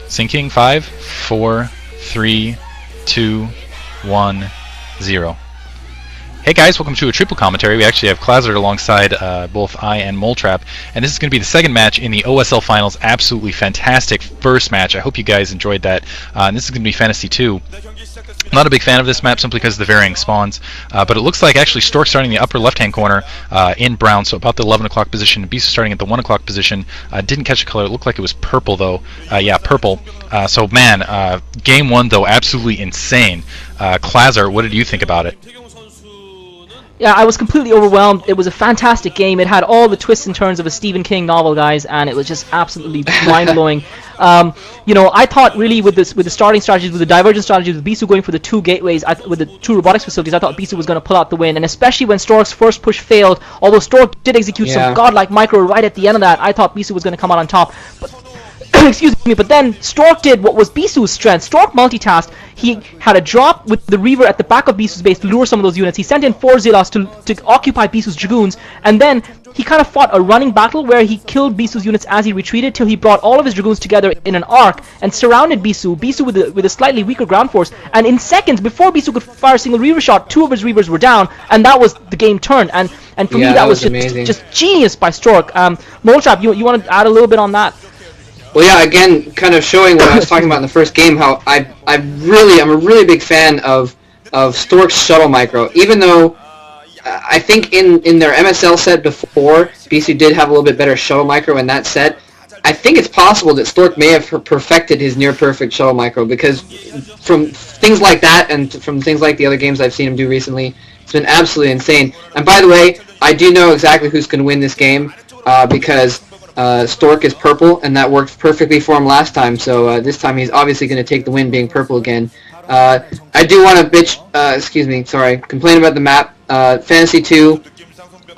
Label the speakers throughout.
Speaker 1: Syncing 5, 4, 3, 2, 1, 0. Hey guys, welcome to a triple commentary. We actually have Klazard alongside both I and Moletrap, and this is going to be the second match in the OSL Finals. Absolutely fantastic first match. I hope you guys enjoyed that. And this is going to be Fantasy 2. I'm not a big fan of this map simply because of the varying spawns, but it looks like actually Stork starting in the upper left-hand corner in brown, so about the 11 o'clock position, and Bisu starting at the 1 o'clock position. Didn't catch a color. It looked like it was purple, though. Yeah, purple. So, man, game one, though, absolutely insane. Klazard, what did you think about it?
Speaker 2: Yeah, I was completely overwhelmed. It was a fantastic game. It had all the twists and turns of a Stephen King novel, guys, and it was just absolutely mind-blowing. I thought really with the starting strategies, with the divergent strategies, with Bisu going for the two gateways, with the two robotics facilities, I thought Bisu was going to pull out the win. And especially when Stork's first push failed, although Stork did execute some godlike micro right at the end of that, I thought Bisu was going to come out on top. But excuse me, but then Stork did what was Bisu's strength. Stork multitasked. He had a drop with the Reaver at the back of Bisu's base to lure some of those units. He sent in 4 Zealots to occupy Bisu's Dragoons, and then he kind of fought a running battle where he killed Bisu's units as he retreated till he brought all of his Dragoons together in an arc and surrounded Bisu with a slightly weaker ground force. And in seconds, before Bisu could fire a single Reaver shot, 2 of his Reavers were down, and that was the game turned. And for me, that was just genius by Stork. Moletrap, you want to add a little bit on that?
Speaker 3: Well, yeah, again, kind of showing what I was talking about in the first game, how I'm a really big fan of Stork's shuttle micro. Even though I think in their MSL set before, Bisu did have a little bit better shuttle micro in that set. I think it's possible that Stork may have perfected his near-perfect shuttle micro, because from things like that and from things like the other games I've seen him do recently, it's been absolutely insane. And by the way, I do know exactly who's going to win this game, because Stork is purple, and that worked perfectly for him last time, so this time he's obviously going to take the win being purple again. I do want to complain about the map. Fantasy 2,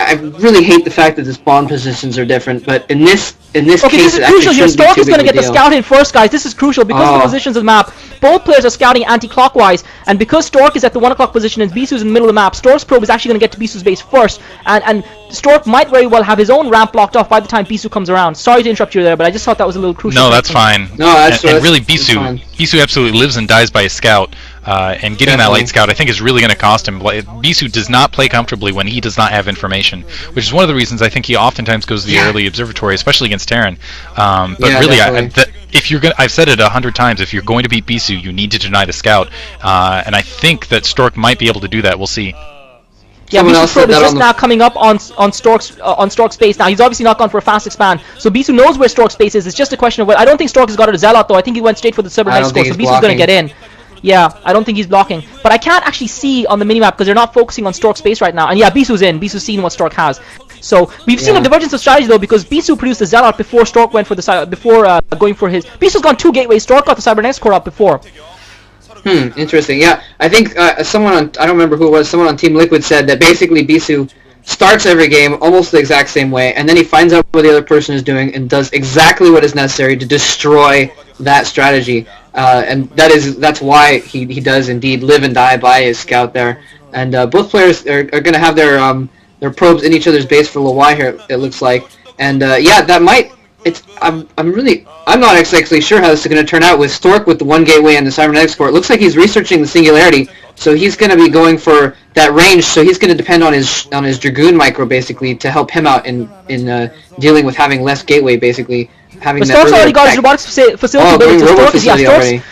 Speaker 3: I really hate the fact that the spawn positions are different, but in this case,
Speaker 2: this is crucial here. Stork is going to get the scout in first, guys. This is crucial because of the positions of the map. Both players are scouting anti-clockwise, and because Stork is at the 1 o'clock position and Bisu's in the middle of the map, Stork's probe is actually going to get to Bisu's base first, and Stork might very well have his own ramp blocked off by the time Bisu comes around. Sorry to interrupt you there, but I just thought that was a little crucial.
Speaker 1: No, that's fine.
Speaker 3: No, that's
Speaker 1: and really, Bisu absolutely lives and dies by his scout. And getting that light scout, I think, is really going to cost him. Bisu does not play comfortably when he does not have information, which is one of the reasons I think he oftentimes goes to the early observatory, especially against Terran. But really, if you're I've said it 100 times, if you're going to beat Bisu, you need to deny the scout. And I think that Stork might be able to do that. We'll see.
Speaker 2: Yeah, Bisu's probe is just now coming up on Stork's base. Now, he's obviously not gone for a fast expand, so Bisu knows where Stork's base is. It's just a question of I don't think Stork has got a Zealot, though. I think he went straight for the Cybernetics score, so Bisu's going to get in. Yeah, I don't think he's blocking. But I can't actually see on the minimap because they're not focusing on Stork's base right now. And yeah, Bisu's in. Bisu's seen what Stork has. So we've seen a divergence of strategy, though, because Bisu produced the Zealot before Stork went for the going for his. Bisu's gone 2 gateways. Stork got the Cybernetics core up before.
Speaker 3: Interesting. Yeah, I think someone on, I don't remember who it was, someone on Team Liquid said that basically Bisu starts every game almost the exact same way, and then he finds out what the other person is doing and does exactly what is necessary to destroy that strategy. And that's why he does indeed live and die by his scout there. And both players are going to have their probes in each other's base for a little while here, it looks like. And yeah, that might. I'm not exactly sure how this is going to turn out with Stork with the 1 gateway and the Cybernetics core. It looks like he's researching the Singularity, so he's going to be going for that range. So he's going to depend on his Dragoon micro basically to help him out in dealing with having less gateway basically. But
Speaker 2: Stork's already got his robotics facility.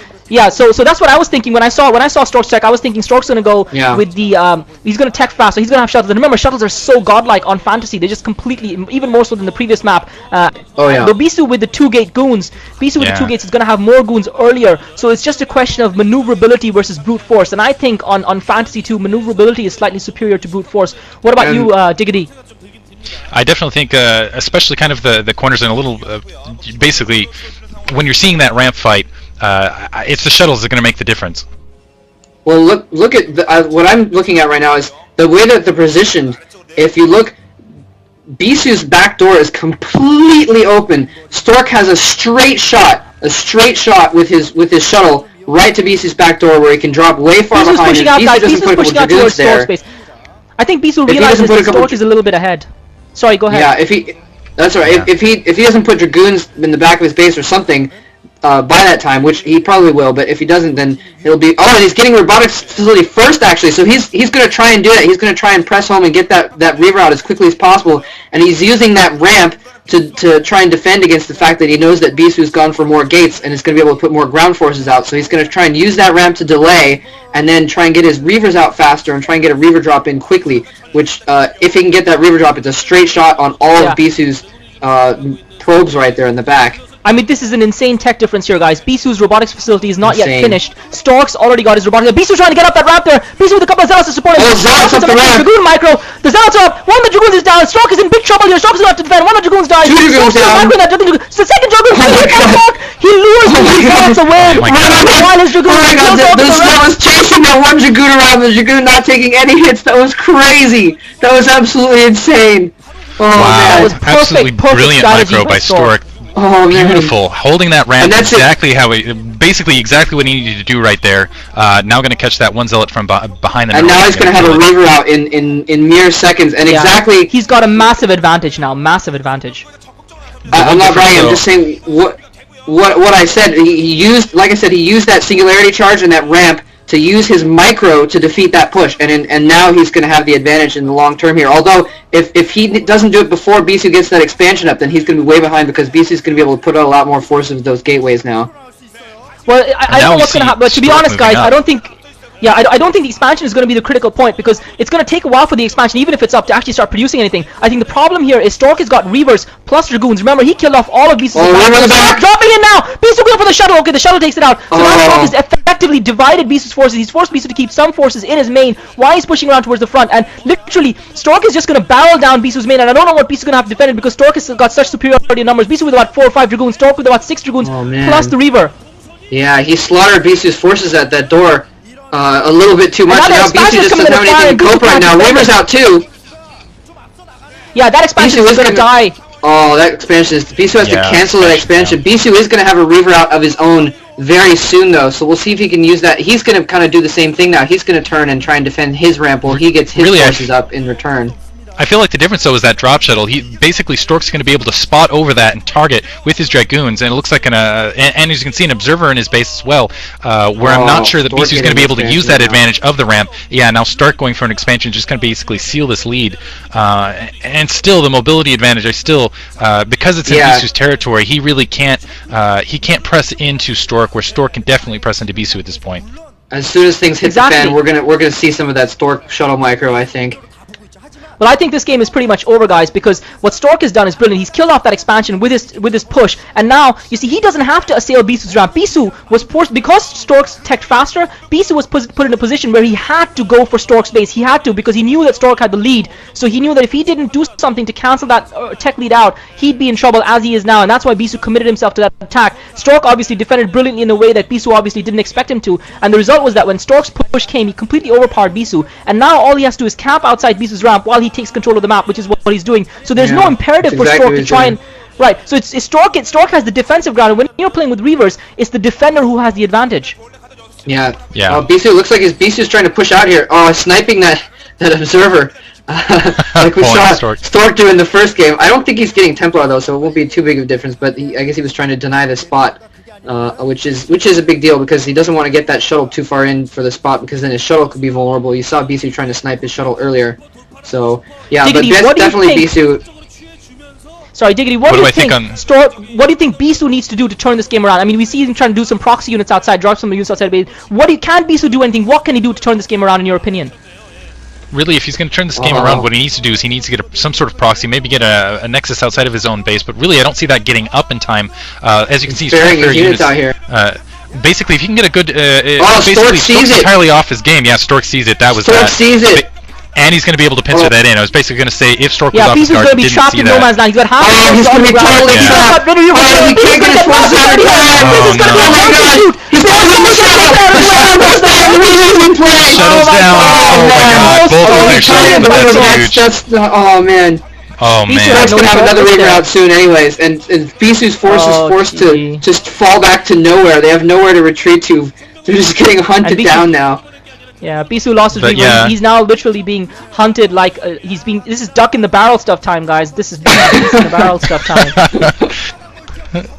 Speaker 2: So that's what I was thinking when I saw Stork's tech. I was thinking Stork's gonna go with the he's gonna tech fast, so he's gonna have shuttles. And remember, shuttles are so godlike on Fantasy; they just completely, even more so than the previous map. But Bisu with the 2 gate goons, with the 2 gates is gonna have more goons earlier. So it's just a question of maneuverability versus brute force. And I think on Fantasy 2, maneuverability is slightly superior to brute force. What about you, Diggity?
Speaker 1: I definitely think, especially kind of the corners and a little, basically, when you're seeing that ramp fight, it's the shuttles that are going to make the difference.
Speaker 3: Well, look at what I'm looking at right now is the way that they're positioned. If you look, Bisu's back door is completely open. Stork has a straight shot with his shuttle right to Bisu's back door where he can drop way far behind.
Speaker 2: Bisu's pushing out towards Stork's base. I think Bisu realizes that Stork is a little bit ahead. Sorry, go ahead.
Speaker 3: Yeah, that's right. If he doesn't put Dragoons in the back of his base or something, by that time, which he probably will. But if he doesn't, then it'll be. Oh, and he's getting robotics facility first, actually. So he's going to try and do that. He's going to try and press home and get that Reaver out as quickly as possible. And he's using that ramp to try and defend against the fact that he knows that Bisu's gone for more gates and is going to be able to put more ground forces out. So he's going to try and use that ramp to delay and then try and get his Reavers out faster and try and get a Reaver drop in quickly, which if he can get that Reaver drop, it's a straight shot on all of Bisu's probes right there in the back.
Speaker 2: I mean, this is an insane tech difference here, guys. Bisu's robotics facility is not yet finished. Stork's already got his robotics. Bisu's trying to get up that ramp there. Bisu with a couple of Zealots to support him.
Speaker 3: Oh, Zealots up the ramp.
Speaker 2: Dragoon micro. The Zealots are up. One of the Dragoons is down. Stork is in big trouble here. Stork's going to have to defend. One of the Dragoons died.
Speaker 3: Two Dragoons down.
Speaker 2: So the second Dragoon Stork. He lures the Zealots away. While his Dragoon
Speaker 3: the Zealots chasing that one Dragoon around. The Dragoon not taking any hits. That was crazy. That was absolutely insane. Oh,
Speaker 1: wow.
Speaker 3: man.
Speaker 2: That was
Speaker 1: absolutely brilliant micro by Stork.
Speaker 3: Oh, man.
Speaker 1: Beautiful, holding that ramp exactly how basically exactly what he needed to do right there. Now going to catch that one Zealot from behind the.
Speaker 3: And now he's going to have a Reaver out in mere seconds, and exactly.
Speaker 2: He's got a massive advantage now, massive advantage.
Speaker 3: I'm not bragging. I'm just saying what I said. He used, like I said, he used that singularity charge and that ramp to use his micro to defeat that push, and now he's going to have the advantage in the long term here. Although, if he doesn't do it before Bisu gets that expansion up, then he's going to be way behind because Bisu's going to be able to put out a lot more forces with those gateways now.
Speaker 2: Well, I don't know what's going to happen, but to be honest, guys, I don't think... Yeah, I don't think the expansion is going to be the critical point because it's going to take a while for the expansion, even if it's up, to actually start producing anything. I think the problem here is Stork has got Reavers plus Dragoons. Remember, he killed off all of Bisu's
Speaker 3: back.
Speaker 2: Dropping in now! Bisu going for the shuttle. Okay, the shuttle takes it out. So now Stork has effectively divided Bisu's forces. He's forced Bisu to keep some forces in his main while he's pushing around towards the front. And literally, Stork is just going to barrel down Bisu's main. And I don't know what Bisu's going to have to defend it because Stork has got such superiority in numbers. Bisu with about 4 or 5 Dragoons. Stork with about 6 Dragoons plus the Reaver.
Speaker 3: Yeah, he slaughtered Bisu's forces at that door. A little bit too much. Now Bisu just doesn't have anything to cope right now. Reaver's out too.
Speaker 2: Yeah, that expansion is going to die.
Speaker 3: Oh, that expansion is... Bisu has to cancel that expansion. Bisu is going to have a Reaver out of his own very soon, though, so we'll see if he can use that. He's going to kind of do the same thing now. He's going to turn and try and defend his ramp while he gets his forces up in return.
Speaker 1: I feel like the difference, though, is that drop shuttle. Basically, Stork's going to be able to spot over that and target with his Dragoons, and it looks like and as you can see, an observer in his base as well, where I'm not sure that Bisu's going to be able to use that advantage of the ramp. Yeah, now Stork going for an expansion just going to basically seal this lead. And still, the mobility advantage, because it's in Bisu's territory, he really can't press into Stork, where Stork can definitely press into Bisu at this point.
Speaker 3: As soon as things hit the fan, we're gonna see some of that Stork shuttle micro, I think.
Speaker 2: Well, I think this game is pretty much over, guys, because what Stork has done is brilliant. He's killed off that expansion with his push, and now, you see, he doesn't have to assail Bisu's ramp. Bisu was forced, because Stork's teched faster, Bisu was put in a position where he had to go for Stork's base. He had to, because he knew that Stork had the lead, so he knew that if he didn't do something to cancel that tech lead out, he'd be in trouble as he is now, and that's why Bisu committed himself to that attack. Stork obviously defended brilliantly in a way that Bisu obviously didn't expect him to, and the result was that when Stork's push came, he completely overpowered Bisu, and now all he has to do is camp outside Bisu's ramp while he takes control of the map, which is what he's doing. So there's no imperative for Stork to try and... Right, so it's Stork has the defensive ground, and when you're playing with Reavers, it's the defender who has the advantage.
Speaker 3: Yeah. Bisu looks like Bisu's trying to push out here. Oh, sniping that observer. Like we saw Stork do in the first game. I don't think he's getting Templar though, so it won't be too big of a difference, but I guess he was trying to deny the spot. Which is a big deal because he doesn't want to get that shuttle too far in for the spot because then his shuttle could be vulnerable. You saw Bisu trying to snipe his shuttle earlier. So, yeah, Diggity, but definitely Bisu.
Speaker 2: Sorry, Diggity, what do you think Bisu needs to do to turn this game around? I mean, we see him trying to do some proxy units outside, drop some units outside base. Can Bisu do anything? What can he do to turn this game around, in your opinion?
Speaker 1: Really, if he's going to turn this game around, what he needs to do is he needs to get some sort of proxy, maybe get a Nexus outside of his own base, but really I don't see that getting up in time. As you can see, he's
Speaker 3: sparing units out here.
Speaker 1: Basically, if you can get a good...
Speaker 3: Stork sees it!
Speaker 1: Entirely off his game. Yeah, Stork sees it. That was
Speaker 3: Stork sees it!
Speaker 1: And he's going to be able to pincer that in. I was basically going to say, if Stork was off his
Speaker 2: guard,
Speaker 1: guard,
Speaker 2: didn't see that. Yeah, Bisu's going to be trapped in no man's land. He's got half
Speaker 3: he's going to be totally trapped! He can't get his forces out of time!
Speaker 1: Oh my god!
Speaker 3: He's going to the shuttle!
Speaker 1: Shuttle's down! Oh my god! Both of their shuttles, but that's huge.
Speaker 3: Oh man.
Speaker 1: Oh man.
Speaker 3: Stork's going to have another Reaver out soon anyways, and Bisu's force is forced to just fall back to nowhere. They have nowhere to retreat to. They're just getting hunted down now.
Speaker 2: Yeah, Bisu lost his Reaver. He's now literally being hunted like this is duck in the barrel stuff time, guys. This is beast in the barrel stuff time.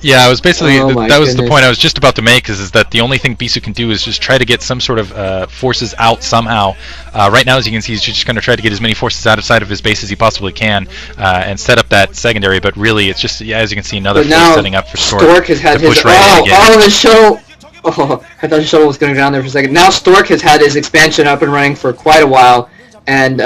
Speaker 1: Yeah, I was basically
Speaker 3: Oh my
Speaker 1: that was the
Speaker 3: goodness.
Speaker 1: point I was just about to make. Is that the only thing Bisu can do is just try to get some sort of forces out somehow. Right now, as you can see, he's just going to try to get as many forces outside of his base as he possibly can and set up that secondary. But really, it's just as you can see, another
Speaker 3: But
Speaker 1: force
Speaker 3: now
Speaker 1: setting up for
Speaker 3: Stork has had
Speaker 1: to
Speaker 3: his
Speaker 1: push right in again.
Speaker 3: the shuttle. Oh, I thought the shuttle was going to go down there for a second. Now Stork has had his expansion up and running for quite a while, and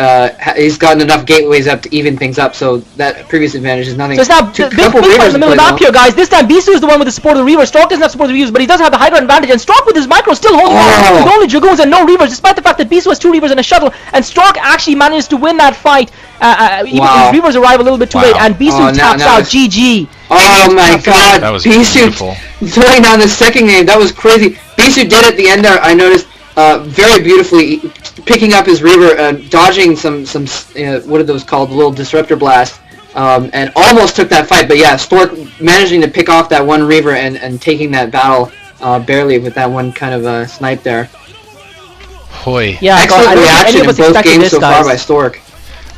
Speaker 3: he's gotten enough gateways up to even things up. So that previous advantage is nothing.
Speaker 2: So it's now big point in the middle of the map here, guys. This time Bisu is the one with the support of the Reaver. Stork doesn't have support of the Reavers, but he does have the high ground advantage. And Stork with his micro still holding on with only Dragoons and no Reavers, despite the fact that Bisu has 2 Reavers and a shuttle. And Stork actually manages to win that fight. Even his Reavers arrive a little bit too late, and Bisu taps out. GG.
Speaker 3: Oh my god,
Speaker 1: That was
Speaker 3: Bisu
Speaker 1: beautiful.
Speaker 3: throwing down the second game, that was crazy. Bisu did at the end there, I noticed, very beautifully, picking up his Reaver, dodging some what are those called, the little disruptor blast, and almost took that fight, but yeah, Stork managing to pick off that one Reaver and taking that battle barely with that one kind of snipe there.
Speaker 1: Hoy.
Speaker 2: Yeah,
Speaker 3: Excellent
Speaker 2: I don't think
Speaker 3: reaction
Speaker 2: any of
Speaker 3: in
Speaker 2: us
Speaker 3: both
Speaker 2: expected
Speaker 3: games
Speaker 2: this,
Speaker 3: so far
Speaker 2: guys.
Speaker 3: by Stork.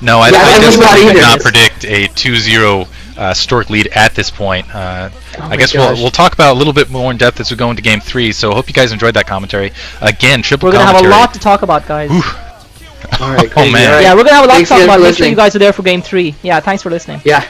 Speaker 1: No, I
Speaker 3: I was not
Speaker 1: definitely
Speaker 3: either.
Speaker 1: did not predict a 2-0 Stork lead at this point. I guess
Speaker 3: gosh.
Speaker 1: we'll talk about a little bit more in depth as we go into Game 3, so I hope you guys enjoyed that commentary. Again, triple
Speaker 2: We're going to have
Speaker 1: commentary.
Speaker 2: a lot to talk about, guys.
Speaker 3: Alright,
Speaker 1: Oh, man.
Speaker 3: Alright.
Speaker 2: Yeah, we're going to have a lot to
Speaker 3: Thanks
Speaker 2: talk
Speaker 3: again
Speaker 2: about.
Speaker 3: for
Speaker 2: Make sure
Speaker 3: listening.
Speaker 2: you guys are there for Game 3. Yeah, thanks for listening.
Speaker 3: Yeah.